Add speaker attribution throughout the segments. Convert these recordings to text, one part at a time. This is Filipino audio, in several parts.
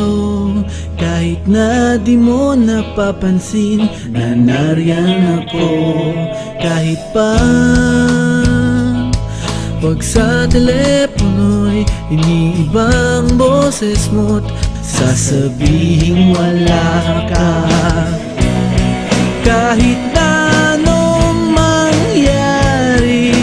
Speaker 1: sa'yo. Kahit na di mo napapansin na nariyan ako. Kahit pa pag sa telepono'y iniibang boses mo't sasabihing wala ka. Kahit na anong mangyari,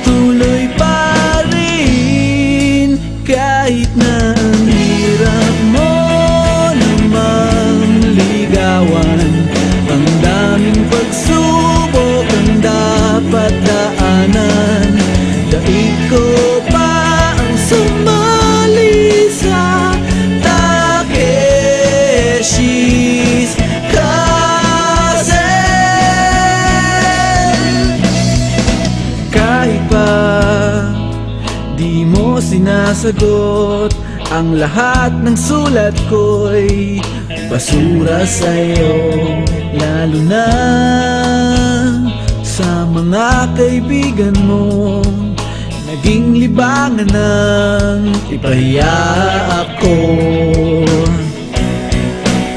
Speaker 1: tuloy pa rin. Kahit na ang hirap mo namang ligawan, ang daming pagsubok ang dapat daanan. Daig ko pa ang sumali sa Takeshi's Castle. Kahit pa di mo sinasagot, ang lahat ng sulat ko'y basura sa'yo. Lalo na sa mga kaibigan mo, naging libangan ng ipahiya ako.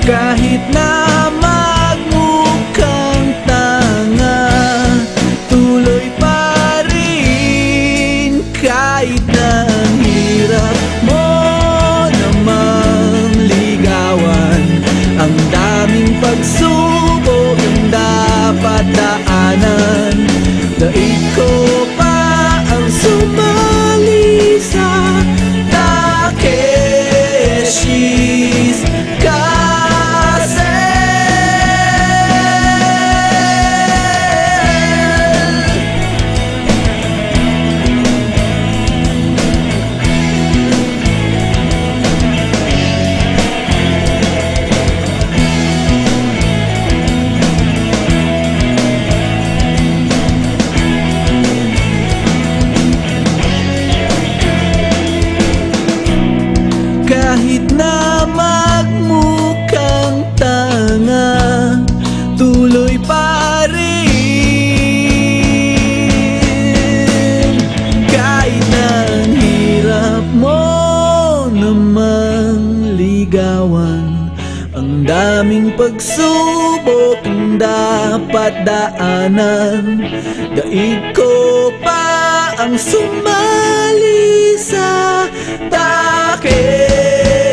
Speaker 1: Kahit na magmukhang tanga, tuloy pa rin. Kahit na ang hirap mo namang ligawan, ang daming pagsubok ang dapat daanan. Daig ko pa ang sumali sa Takeshi's Castle. Kahit na magmukhang tanga, tuloy pa rin. Kahit na ang hirap mo namang ligawan, ang daming pagsubok ang dapat daanan. Daig ko pa ang sumali sa Takeshi's